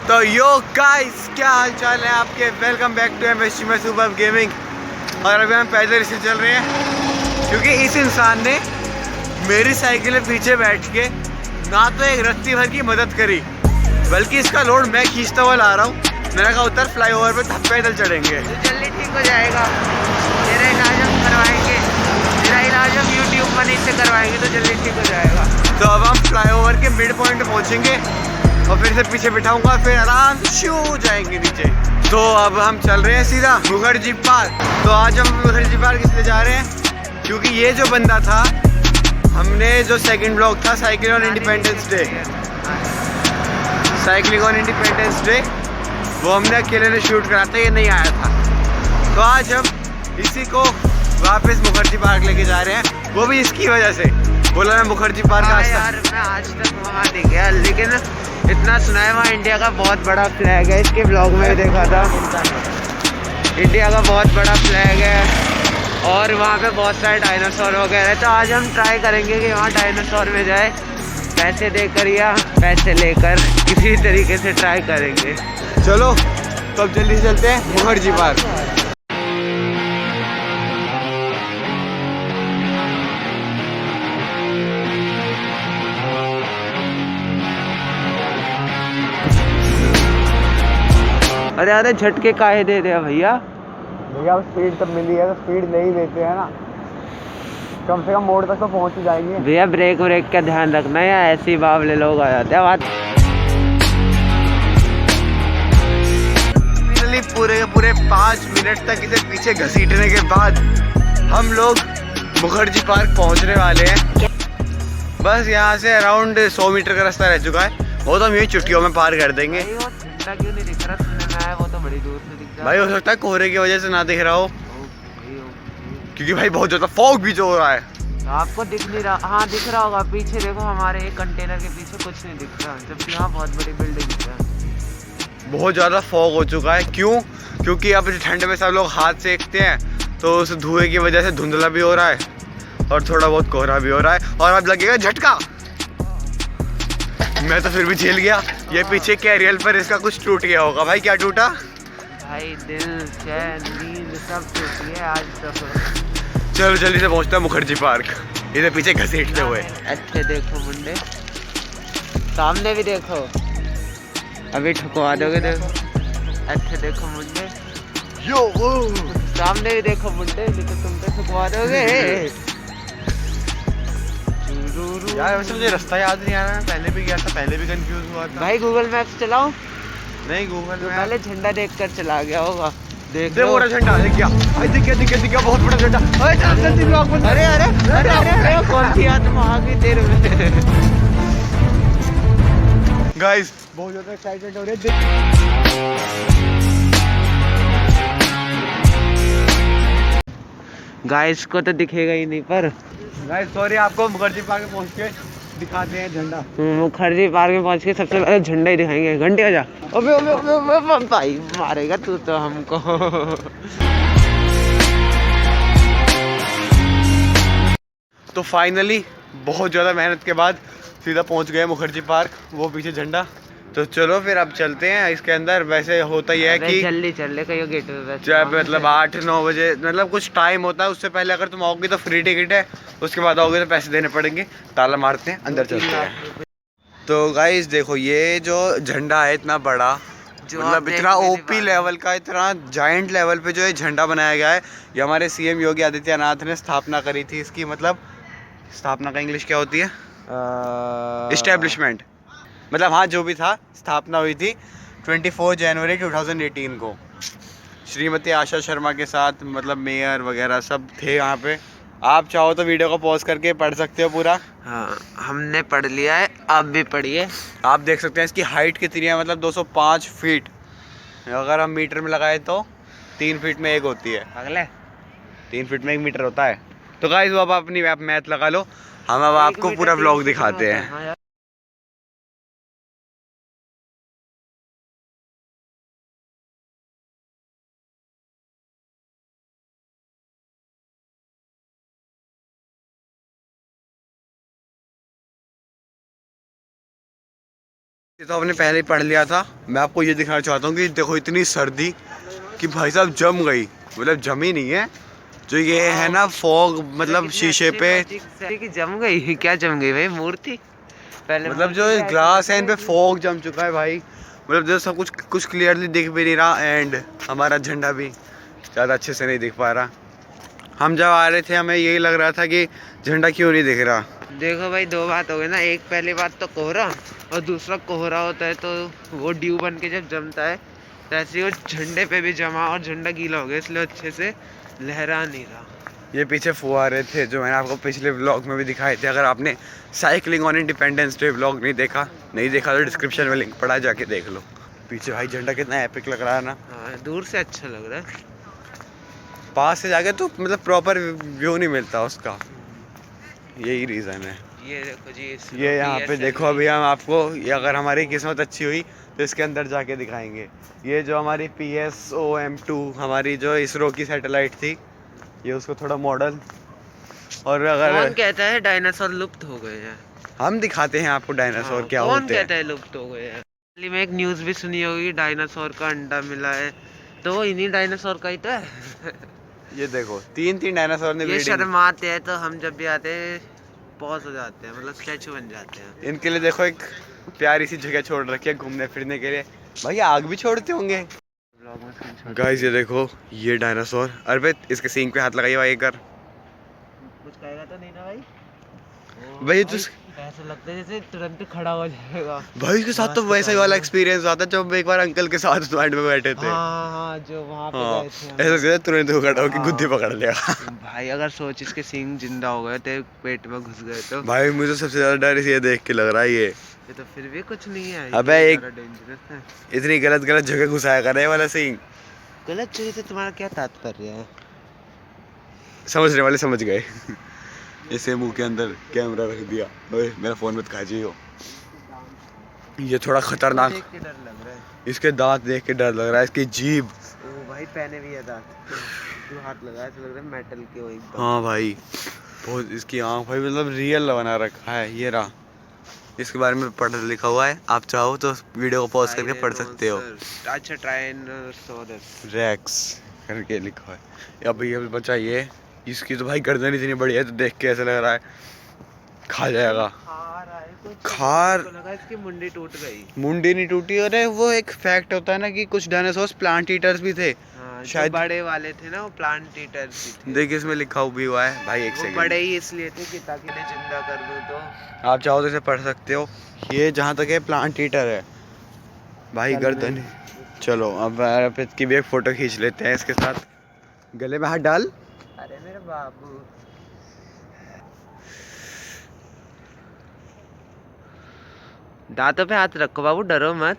तो yo guys, क्या हाल चाल है आपके। Welcome back to MST super gaming. और अभी हम पैदल इसे चल रहे हैं क्योंकि इस इंसान ने मेरी साइकिल में पीछे बैठ के ना तो एक रत्ती भर की मदद करी, बल्कि इसका लोड मैं खींचता हुआ ला रहा हूँ। मैंने कहा उतर फ्लाईओवर पे पैदल चढ़ेंगे, तो जल्दी ठीक हो जाएगा। तेरा इलाज हम करवाएंगे, तेरा इलाज हम यूट्यूब मनी से करवाएंगे, तो जल्दी ठीक हो जाएगा। तो अब हम फ्लाईओवर के मिड पॉइंट पे पहुँचेंगे और फिर से पीछे बिठाऊंगा, फिर आराम से शू जाएंगे नीचे। तो अब हम चल रहे हैं सीधा मुखर्जी पार्क। तो आज हम मुखर्जी पार्क इसलिए जा रहे हैं क्योंकि ये जो बंदा था, हमने जो सेकंड ब्लॉग था cycle on independence day, cycling on independence day, वो हमने अकेले ने शूट करा था, ये नहीं आया था। तो आज हम इसी को वापस मुखर्जी पार्क लेके जा रहे हैं, वो भी इसकी वजह से। बोला मैं मुखर्जी पार्क यार मैं आज तक वहाँ नहीं गया, लेकिन इतना सुना है वहाँ इंडिया का बहुत बड़ा फ्लैग है। इसके ब्लॉग में देखा था, इंडिया का बहुत बड़ा फ्लैग है और वहाँ पे बहुत सारे डायनासोर वगैरह है। तो आज हम ट्राई करेंगे कि वहाँ डायनासोर में जाए, पैसे देकर या पैसे लेकर किसी तरीके से ट्राई करेंगे। चलो तो अब जल्दी से चलते हैं मुखर्जी पार्क। अरे अरे झटके काहे दे रहे भैया? भैया स्पीड तब मिली है तो स्पीड नहीं देते हैं ना, कम से कम मोड़ तक तो पहुंच ही जाएंगे। भैया ब्रेक व्रेक का ध्यान रखना, या ऐसे ही बावले लोग आ जाते हैं। बात पूरे के पूरे 5 मिनट तक इसे पीछे घसीटने के बाद हम लोग मुखर्जी पार्क पहुंचने वाले हैं। बस यहाँ से अराउंड 100 मीटर का रास्ता रह चुका है, वो तो हम यही चुटकियों में पार कर देंगे। क्यों नहीं दिख रहा? सुनने में आया वो तो बड़ी दूर से दिख रहा। भाई हो सकता है कोहरे की वजह से ना दिख रहा हो, क्योंकि भाई बहुत ज्यादा फॉग भी जो हो रहा है। आपको दिख नहीं रहा? हाँ दिख रहा होगा, पीछे देखो, हमारे एक कंटेनर के पीछे कुछ नहीं दिख रहा, जबकि यहाँ बहुत बड़ी बिल्डिंग है। बहुत ज़्यादा फॉग हो चुका है। क्यों? क्योंकि अब ठंड में सब लोग हाथ सेकते हैं, तो उस धुएं की वजह से धुंधला भी हो रहा है और थोड़ा बहुत कोहरा भी हो रहा है, और अब लगेगा झटका। मैं तो फिर भी झेल गया। ये पीछे कैरियल पर इसका कुछ टूट गया होगा। भाई क्या टूटा? भाई दिल, चैन, नींद सब टूटी है आज तक। चलो जल्दी से पहुंचता है मुखर्जी पार्क, इधर पीछे घसीटते हुए। अच्छे देखो मुंडे, सामने भी देखो, अभी ठुकवा दोगे। देखो अच्छे देखो मुंडे, यो सामने भी देखो मुंडे, लेकिन तुम तो ठुकवा दोगे। यार वैसे मुझे रास्ता याद नहीं आ रहा है, पहले भी गया था, पहले भी कंफ्यूज हुआ था। भाई गूगल मैप्स चलाओ। नहीं गूगल तो में पहले झंडा देखकर चला गया होगा। देख वो रहा झंडा, दिख गया भाई, दिख गया बहुत बड़ा झंडा। अरे चल जल्दी ब्लॉक बंद। अरे अरे अरे अरे कौन सी आत्मा आ गई देर में। गाइस बहुत ज्यादा एक्साइटेड हो रहे हैं। गाइस को तो दिखेगा ही नहीं, पर गाइस सॉरी, आपको मुखर्जी पार्क में पहुंच के दिखाते हैं झंडा। मुखर्जी पार्क में पहुंच के सबसे पहले झंडा ही दिखाएंगे। घंटे आ जा। अबे अबे अबे अबे भाई मारेगा तू तो हमको। तो फाइनली बहुत ज़्यादा मेहनत के बाद सीधा पहुंच गए मुखर्जी पार्क, वो पीछे झंडा। तो चलो फिर अब चलते हैं इसके अंदर। वैसे होता ही है कि जल्दी चल ले, कहीं गेट पे जब मतलब 8-9 बजे मतलब कुछ टाइम होता है, उससे पहले अगर तुम आओगे तो फ्री टिकट है, उसके बाद आओगे तो पैसे देने पड़ेंगे। ताला मारते हैं, अंदर चलते हैं। तो गाइस देखो, ये जो झंडा है इतना बड़ा, मतलब इतना ओपी लेवल का, इतना जायंट लेवल पे जो ये झंडा बनाया गया है, ये हमारे सीएम योगी आदित्यनाथ ने स्थापना करी थी इसकी। मतलब स्थापना का इंग्लिश क्या होती है? इस्टेब्लिशमेंट। मतलब हाँ, जो भी था, स्थापना हुई थी 24 जनवरी 2018 को। श्रीमती आशा शर्मा के साथ, मतलब मेयर वगैरह सब थे यहाँ पे। आप चाहो तो वीडियो को पॉज करके पढ़ सकते हो पूरा। हाँ हमने पढ़ लिया है, आप भी पढ़िए। आप देख सकते हैं इसकी हाइट कितनी है, मतलब 205 फीट। अगर हम मीटर में लगाए तो 3 फीट में 1 होती है। अगले 3 फीट में 1 मीटर होता है। तो गाइस वो अब अपनी मैथ लगा लो, हम अब आपको पूरा व्लॉग दिखाते हैं। ये तो आपने पहले ही पढ़ लिया था। मैं आपको ये दिखाना चाहता हूँ कि देखो इतनी सर्दी कि भाई साहब जम गई, मतलब जमी नहीं है जो ये है ना फॉग, मतलब शीशे पे कि जम गई। क्या जम गई भाई? मूर्ति पहले मतलब जो ग्लास है इन पे फॉग जम चुका है भाई। मतलब जो सब कुछ क्लियरली दिख भी नहीं रहा एंड हमारा झंडा भी ज़्यादा अच्छे से नहीं दिख पा रहा। हम जब आ रहे थे हमें यही लग रहा था कि झंडा क्यों नहीं दिख रहा। देखो भाई, दो बात हो गई ना। एक पहली बात तो कोहरा, और दूसरा कोहरा होता है तो वो ड्यू बन के जब जमता है तो ऐसे ही वो झंडे पे भी जमा और झंडा गीला हो गया, इसलिए अच्छे से लहरा नहीं रहा। ये पीछे फुहारे थे जो मैंने आपको पिछले व्लॉग में भी दिखाए थे। अगर आपने cycling on independence day vlog नहीं देखा तो डिस्क्रिप्शन में लिंक पड़ा, जाके देख लो। पीछे भाई झंडा कितना एपिक लग रहा है ना। हाँ, दूर से अच्छा लग रहा है, पास से जाके तो मतलब प्रॉपर व्यू नहीं मिलता उसका, यही रीज़न है। ये देखो जी, ये यहाँ पे देखो, अभी हम आपको ये अगर हमारी किस्मत अच्छी हुई तो इसके अंदर जाके दिखाएंगे। ये जो हमारी PSOM-2 हमारी जो इसरो की सैटेलाइट थी, ये उसको थोड़ा मॉडल। और अगर कौन कहता है डायनासोर लुप्त हो गए हैं? हम दिखाते हैं आपको डायनासोर क्या कौन होते कहता हैं। है लुप्त हो गए हैं? दिल्ली में एक न्यूज़ भी सुनी होगी, डायनासोर का अंडा मिला है, तो वो इन्हीं डायनासोर का ही तो है। ये देखो तीन डायनासोर ने ये ब्रीडिंग। शर्माते हैं तो हम जब भी आते हैं पॉज हो जाते हैं, मतलब स्टैचू बन जाते हैं। इनके लिए देखो एक प्यारी सी जगह छोड़ रखी है घूमने फिरने के लिए। भाई आग भी छोड़ते होंगे गाइस। ये देखो ये डायनासोर, अरे इसके सींग पे हाथ लगाइए भाई एक बार। कुछ कहेगा तो नहीं ना भाई? भाई तो ऐसा लगता है जैसे तुरंत खड़ा हो जाएगा। भाई उसके साथ तो वैसा ही वाला एक्सपीरियंस आता है जब एक बार अंकल के साथ फ्लाइट में बैठे थे। हाँ, जो वहाँ पे हाँ, गए थे हम। ऐसा लगता है तुरंत वो खड़ा होकर हाँ। गुद्दी पकड़ लिया। भाई अगर सोच इसके सींग जिंदा हो गए थे, पेट में घुस गए तो। भाई मुझे सबसे ज्यादा डर इसे देख के लग रहा है ये तो फिर भी कुछ नहीं है। अबे ये एक ज़्यादा dangerous है। इतनी गलत जगह घुसाया कर रहे वाला सीन। गलत जगह से तुम्हारा क्या तात्पर्य है? समझने वाले समझ गए। इसे मुंह के अंदर कैमरा रख दिया। ओए मेरा फोन मत खाइए। ये थोड़ा खतरनाक, देख के डर लग रहा है। इसके दांत देख के डर लग रहा है, इसकी जीभ। ओ भाई, पहने भी है दांत। तू हाथ लगा, ऐसा लग रहा है मेटल के वो एकदम। हाँ भाई बहुत, इसकी आँख भाई मतलब रियल बना रखा है। ये रहा, इसके बारे में पढ़ लिखा हुआ है, आप चाहो तो वीडियो को पॉज करके पढ़ सकते हो। अच्छा, ट्राइनोसोरस रेक्स करके लिखा है। अब ये बचा ये, इसकी तो भाई गर्दन इतनी बड़ी है तो देख के ऐसा लग रहा है खा जाएगा। खार लगा इसकी मुंडी टूट गई। मुंडी नहीं टूटी। अरे वो एक फैक्ट होता है ना कि कुछ डायनासोर्स प्लांट ईटर्स भी थे। हाँ, शायद बड़े वाले थे ना, वो प्लांट ईटर्स भी थे। देखिए इसमें लिखा भी हुआ है भाई, एक वो सेकंड। बड़े ही इसलिए थे कि ताकि इन्हें जिंदा कर दूं तो। आप चाहो तो इसे पढ़ सकते हो। ये जहाँ तक है प्लांट ईटर है भाई, गर्दन। चलो अब इसकी भी एक फोटो खींच लेते हैं इसके साथ। गले में हाथ डाल। अरे मेरे बाबू, दांतों पे हाथ रखो बाबू, डरो मत।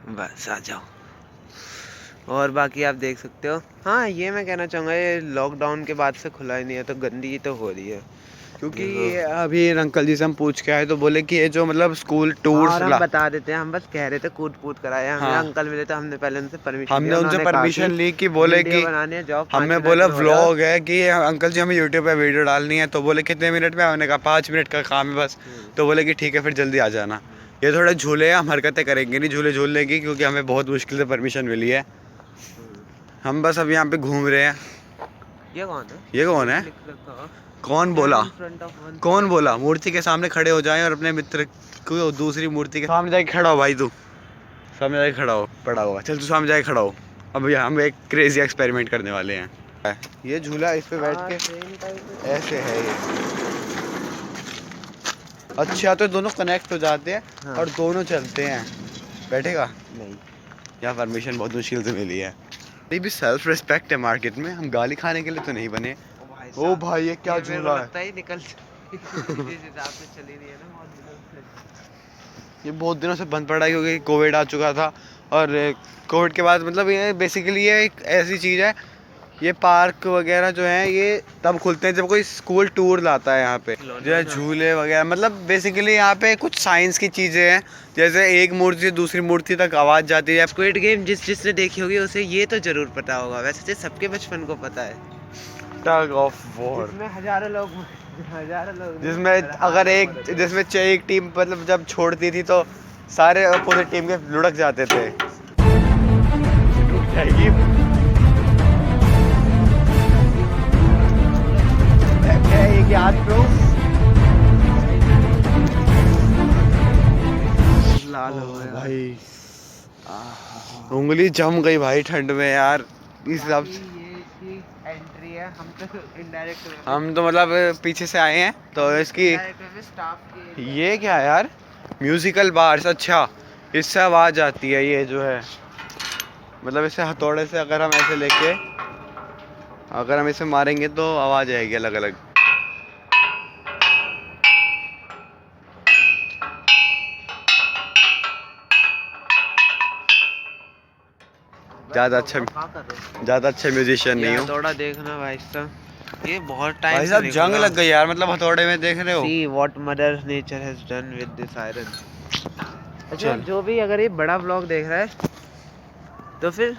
बस आ जाओ। और बाकी आप देख सकते हो। हाँ, ये मैं कहना चाहूँगा, ये लॉकडाउन के बाद से खुला ही नहीं है तो गंदगी तो हो रही है। क्योंकि अभी अंकल जी से हम पूछ के आए तो बोले कि ये जो मतलब स्कूल टूर और हम बता देते हैं, हम बस कह रहे थे कूट पूट कराया हमें। हाँ। अंकल मिले तो हमने पहले उनसे परमिशन हमने उनसे परमिशन ली कि बोले कि हमने बोला व्लॉग है कि अंकल जी हमें यूट्यूब पे वीडियो डालनी है। तो बोले कितने मिनट में? हमने कहा 5 मिनट का काम है बस। तो बोले कि ठीक है फिर जल्दी आ जाना। ये थोड़े झूले हम हरकतें करेंगे नहीं, झूले झूल लेंगे क्योंकि हमें बहुत मुश्किल से परमिशन मिली है। हम बस अब यहाँ पे घूम रहे हैं। ये कौन है? ये कौन है? कौन बोला? कौन बोला मूर्ति के सामने खड़े हो जाएं और अपने मित्र को दूसरी मूर्ति के सामने जाके खड़ा हो? भाई तू सामने जाके खड़ा हो, पड़ा होगा। चल तू सामने जाके खड़ा हो। अब हम एक क्रेजी एक्सपेरिमेंट करने वाले हैं। ये झूला, इस पे बैठ के ऐसे है ये। अच्छा तो दोनों कनेक्ट हो जाते हैं। हाँ। और दोनों चलते हैं। बैठेगा नहीं, यहाँ परमिशन बहुत मुश्किल से मिली है। ये भी सेल्फ रिस्पेक्ट है मार्केट में, हम गाली खाने के लिए तो नहीं बने। ओ भाई ये क्या झूला है? निकल इस हिसाब से चली नहीं है ना बहुत दिनों से। ये बहुत दिनों से बंद पड़ा है क्योंकि कोविड आ चुका था। और कोविड के बाद मतलब ये बेसिकली ये एक ऐसी चीज़ है, ये पार्क वगैरह जो हैं ये तब खुलते हैं जब कोई स्कूल टूर लाता है यहाँ पे। जैसे झूले वगैरह, मतलब बेसिकली यहाँ पे कुछ साइंस की चीज़ें हैं। जैसे एक मूर्ति से दूसरी मूर्ति तक आवाज़ जाती है। स्क्विड गेम जिसने देखी होगी उसे ये तो जरूर पता होगा, वैसे सबके बचपन को पता है। टग ऑफ वॉर, इसमें हजारों लोग हज़ारों लोग जिसमें अगर जिसमें एक टीम मतलब जब छोड़ती थी तो सारे अपोजिट टीम के लुढ़क जाते थे। रुक जाएगी। एक याद प्रो लाल हो गया भाई, उंगली जम गई भाई ठंड में यार। इस हिसाब से ये इसकी एंट्री है। हम तो इनडायरेक्ट हम तो मतलब पीछे से आए हैं तो इसकी स्टाफ की ये क्या है यार, म्यूजिकल बार्स। अच्छा, इससे आवाज़ आती है ये जो है, मतलब इसे हथौड़े से अगर हम ऐसे लेके अगर हम इसे मारेंगे तो आवाज़ आएगी अलग अलग। ज़्यादा अच्छा म्यूजिशियन नहीं हूँ हथौड़ा देखना भाई साहब, ये बहुत टाइम भाई साहब, जंग लग गई यार, मतलब हथौड़े में देख रहे हो। See what mother nature has done with this iron. अच्छा, चल। जो भी अगर ये बड़ा व्लॉग देख रहा है तो फिर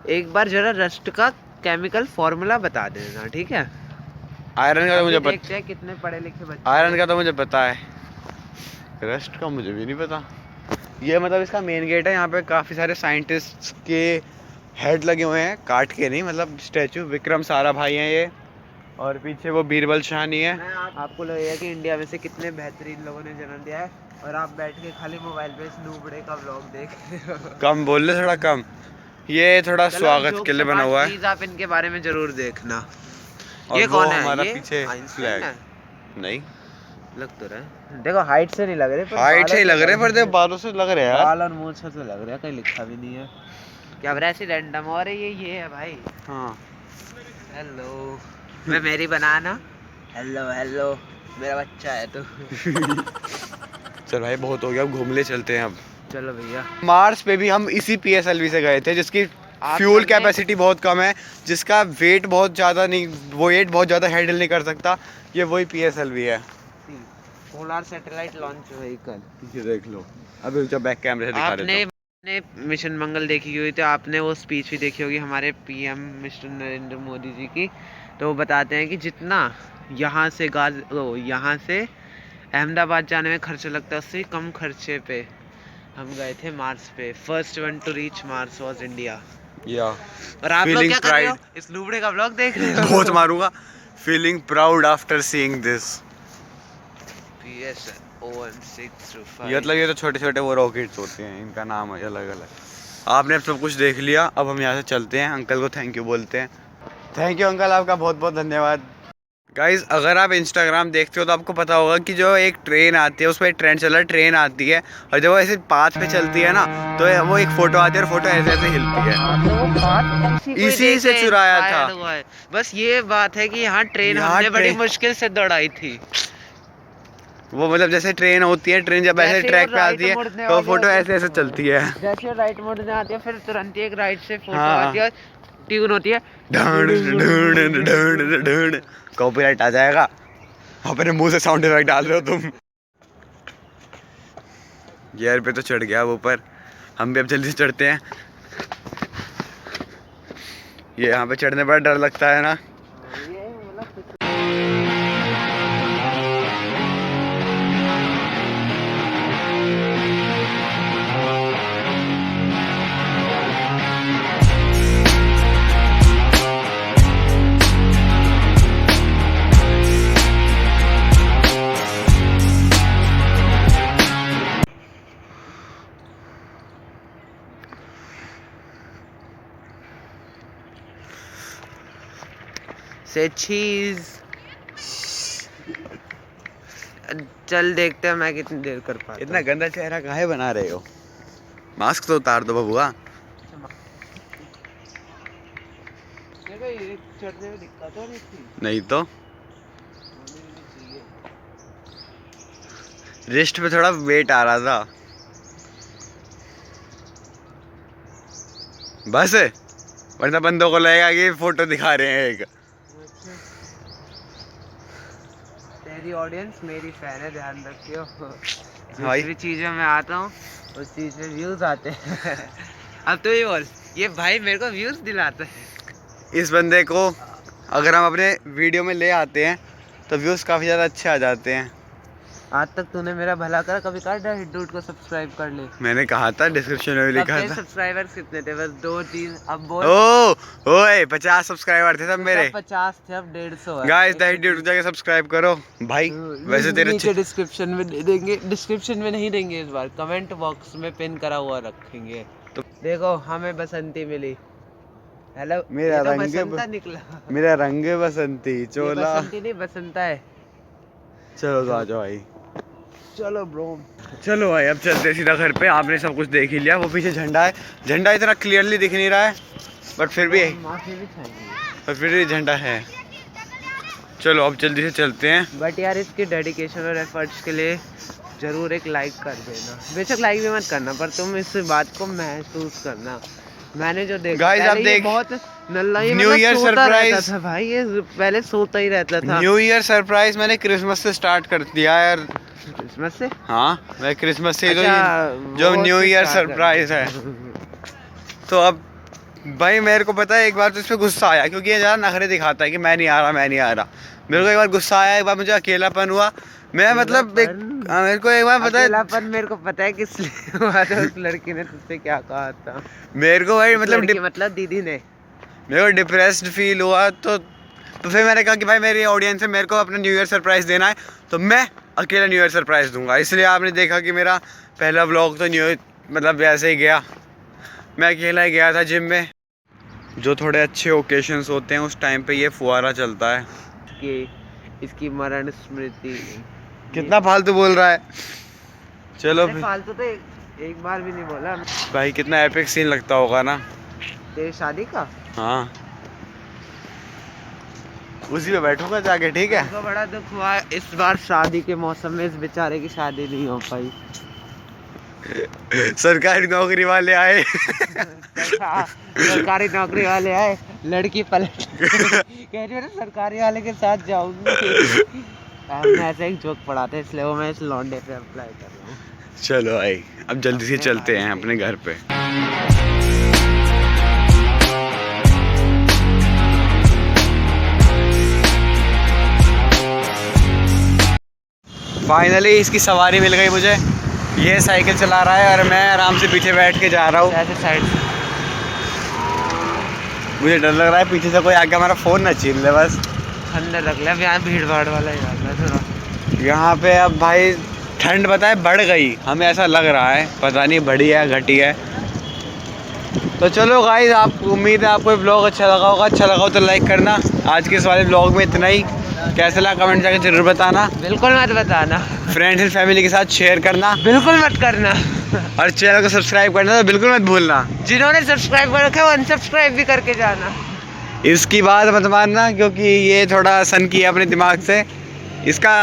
एक बार जरा रस्ट का केमिकल फॉर्मूला बता देना, ठीक है? आयरन का तो मुझे देखते हैं कितने पढ़े लिखे बच्चे आयरन का तो मुझे पता है, रस्ट का मुझे भी नहीं पता। ये मतलब इसका मेन गेट है, यहाँ पे काफ़ी सारे साइंटिस्ट के हेड लगे हुए हैं, काट के नहीं, मतलब स्टैचू। विक्रम साराभाई हैं ये, और पीछे वो बीरबल शाहनी है। आपको लगेगा कि इंडिया में से कितने बेहतरीन लोगों ने जन्म दिया है और आप बैठ के खाली मोबाइल पे स्नूबड़े का व्लॉग देख रहे हो। कम बोल ले, थोड़ा कम। ये थोड़ा स्वागत के लिए बना हुआ है। प्लीज आप इनके बारे में जरूर देखना। और ये वो कौन है? हमारा ये पीछे आइंस्टाइन फ्लैग है? नहीं, लग तो रहा है, देखो हाइट से नहीं लग रहे, हाइट से ही लग रहे हैं, पर देखो बालों से लग रहे हैं यार। बाल और मूंछ से लग रहा है, कहीं लिखा भी नहीं है। क्या वैसे रैंडम और ये है भाई। हाँ, हेलो, मैं मेरी बनाना। हेलो हेलो, मेरा बच्चा है तो। चल भाई बहुत हो गया, अब घूम ले चलते हैं अब। चलो भैया। मार्स पे भी हम इसी PSLV से गए थे, जिसकी आप फ्यूल चलते हैं? कैपेसिटी बहुत कम है, जिसका वेट बहुत ज़्यादा नहीं, वेट बहुत ज़्यादा हैंडल नहीं कर सकता। ये वही PSLV है। Polar satellite launch vehicle. ये देख लो, अभी जब बैक कैमरे से दिखा देता हूँ। आपने मिशन मंगल देखी हुई, तो आपने वो स्पीच भी देखी होगी हमारे PM मिस्टर नरेंद्र मोदी जी की। तो वो बताते हैं कि जितना यहाँ से अहमदाबाद जाने में खर्चा लगता है, उससे कम खर्चे पे हम गए थे मार्स पे। First one two reach Mars was India. या और आप लोग Feeling क्या कर रहे हो? pride. इस लूबड़े का व्लॉग देख रहे हो? बहुत मारूंगा। Feeling proud after seeing this. PS OM635। ये मतलब ये तो छोटे छोटे वो रॉकेट्स होते हैं, इनका नाम है अलग अलग। आपने अब सब कुछ देख लिया, अब हम यहाँ से चलते हैं। अंकल को थैंक यू बोलते हैं। थैंक यू अंकल, आपका बहुत बहुत धन्यवाद। गाइज़, अगर आप इंस्टाग्राम देखते हो तो आपको पता होगा कि जो एक ट्रेन आती है, उस पर एक ट्रेंड चल रहा है, ट्रेन आती है और जब वो ऐसे पाथ पे चलती है ना, तो वो एक फ़ोटो आती है और फोटो ऐसे ऐसे हिलती है। इसी से चुराया था। बस ये बात है कि यहाँ ट्रेन हमने बड़ी मुश्किल से दौड़ाई थी। वो मतलब जैसे ट्रेन होती है, ट्रेन जब ऐसे ट्रैक पे आती है तो फोटो ऐसे ऐसे चलती है। जैसे राइट मोड़ने आती है, फिर तुरंत एक राइट से फोटो हाँ। आती है, ट्यून होती है। कॉपीराइट आ जाएगा। अपने मुंह से साउंड इफेक्ट डाल रहे हो तुम। गियर पे तो चढ़ गया वो ऊपर, हम भी अब जल्दी से चढ़ते हैं। ये यहाँ पे चढ़ने पर डर लगता है ना। से चीज। चल देखते हैं मैं कितनी देर कर पाता हूँ। इतना गंदा चेहरा काहे बना रहे हो? मास्क तो उतार दो बबुआ। चढ़ने में दिक्कत तो नहीं थी? नहीं तो रिस्ट पे थोड़ा वेट आ रहा था बस, वरना बंदों को लगेगा कि फोटो दिखा रहे हैं एक। तेरी ऑडियंस मेरी फैन है, ध्यान रखियो। भाई। जिस भी चीज़ों में आता हूँ उस चीज़ में व्यूज आते हैं। अब तो ये बोल, ये भाई मेरे को व्यूज दिलाता है। इस बंदे को अगर हम अपने वीडियो में ले आते हैं तो तो व्यूज़ काफ़ी ज़्यादा अच्छे आ जाते हैं। आज तक तूने मेरा भला करा, कभी कर हिड्डूट को सब्सक्राइब कर ले। मैंने कहा था, डिस्क्रिप्शन में भी लिखा था। सब्सक्राइबर्स कितने थे? बस 2-3। अब बोल। ओए 50 सब्सक्राइबर थे सब मेरे। 50 थे, अब 150 है। गाइस द हिड्डूट जाके सब्सक्राइब करो भाई। वैसे तेरे नीचे डिस्क्रिप्शन में दे देंगे, डिस्क्रिप्शन में नहीं देंगे इस बार, कमेंट बॉक्स में पिन करा हुआ रखेंगे। तो देखो हमें बसंती मिली। हेलो, मेरा रंग बसंता निकला। मेरा रंग बसंती चोला। बसंती नहीं, बसंता है। चलो तो आ जाओ भाई। चलो ब्रो, चलो भाई अब चलते हैं सीधा घर पे। आपने सब कुछ देख ही लिया। वो पीछे झंडा है, झंडा इतना क्लियरली दिख नहीं रहा है बट फिर भी झंडा है। चलो अब जल्दी से चलते हैं। बट यार इसके डेडिकेशन और एफर्ट्स के लिए जरूर एक लाइक कर देना। बेशक लाइक भी मत करना, पर तुम इस बात को महसूस करना। मैंने जो देखा गाइस आप देख, बहुत नल्ला, ये न्यू ईयर सरप्राइज था भाई, ये पहले सोता ही रहता था। न्यू ईयर सरप्राइज मैंने क्रिसमस से स्टार्ट कर दिया यार। क्रिसमस से? हाँ मैं क्रिसमस से अच्छा, जो न्यू ईयर सरप्राइज है। तो अब भाई मेरे को पता है, एक बार तो इस पे गुस्सा आया क्योंकि ये ज़्यादा नखरे दिखाता है कि मैं नहीं आ रहा, मैं नहीं आ रहा। मेरे को एक बार गुस्सा आया, एक बार मुझे अकेलापन हुआ। मैं मतलब मेरे को एक बार पता है, अकेलापन मेरे को पता है किस लिए हुआ था। उस लड़की ने तुझसे क्या कहा था? मेरे को भाई मतलब दीदी ने मेरे को डिप्रेस्ड फील हुआ। तो फिर मैंने कहा कि भाई मेरी ऑडियंस है, मेरे को अपना न्यू ईयर सरप्राइज़ देना है, तो मैं अकेला न्यू ईयर सरप्राइज़ दूंगा। इसलिए आपने देखा कि मेरा पहला व्लॉग तो न्यू मतलब वैसे ही गया। मैं अकेला ही गया था जिम में। जो थोड़े अच्छे ओकेशंस होते हैं उस टाइम पे ये फुहारा चलता है। कि इसकी मरण स्मृति। कितना फालतू बोल रहा है। चलो फालतू तो एक बार भी नहीं बोला भाई। कितना एपिक सीन लगता होगा ना तेरी शादी का। हाँ उसी पे बैठूंगा जाके, ठीक है। तो बड़ा दुख हुआ इस बार शादी के मौसम में इस बेचारे की शादी नहीं हो पाई। सरकारी नौकरी वाले आए सरकारी नौकरी वाले आए, लड़की पलट कह रही है सरकारी वाले के साथ जाऊंगी। हमने ऐसे एक जोक पढ़ा था, इसलिए वो मैं इस लौंडे पे अप्लाई कर रहा हूँ। चलो भाई अब जल्दी से चलते हैं अपने घर पे। फाइनली इसकी सवारी मिल गई मुझे। ये साइकिल चला रहा है और मैं आराम से पीछे बैठ के जा रहा हूँ। ऐसे साइड से मुझे डर लग रहा है पीछे से कोई आके हमारा फ़ोन ना छीन ले बस। अंदर रख ले, यहाँ भीड़ भाड़ वाला ही यहाँ पे अब भाई ठंड बताए बढ़ गई, हमें ऐसा लग रहा है, पता नहीं बढ़ी है घटी है। तो चलो गाइस, आप उम्मीद है आपको ये ब्लॉग अच्छा लगा होगा। अच्छा लगा हो तो लाइक करना। आज के इस वाले ब्लॉग में इतना ही। कैसा लगा कमेंट करके जरूर बताना। बिल्कुल मत बताना। फ्रेंड्स एंड फैमिली के साथ शेयर करना बिल्कुल मत करना। और चैनल को सब्सक्राइब करना तो बिल्कुल मत भूलना। जिन्होंने सब्सक्राइब कर रखा है वो अनसब्सक्राइब भी करके जाना। इसकी बात मत मानना क्योंकि ये थोड़ा सन किया अपने दिमाग से। इसका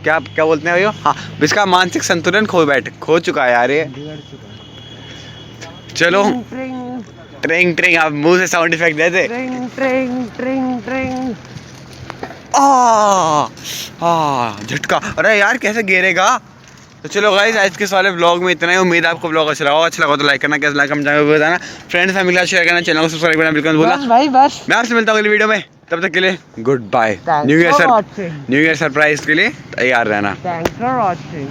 क्या क्या बोलते हैं भैया, हाँ इसका मानसिक संतुलन खो चुका है यार ये। चलो ट्रिंग ट्रिंग, आप मुंह से साउंड इफेक्ट दे दे। ट्रिंग ट्रिंग ट्रिंग ट्रिंग। झटका, अरे यार कैसे गिरेगा। तो चलो गाइस, आज के वाले व्लॉग में इतना ही। उम्मीद है आपको व्लॉग अच्छा लगा। अच्छा लगा तो लाइक करना, कैसा लगा कमेंट करके बताना। फ्रेंड्स फैमिली के साथ शेयर करना, चैनल को सब्सक्राइब करना बिल्कुल भूलना भाई बस। मैं आपसे मिलता हूँ अगली वीडियो में, तब तक के लिए goodbye. New year surprise के लिए तैयार रहना। Thanks for watching.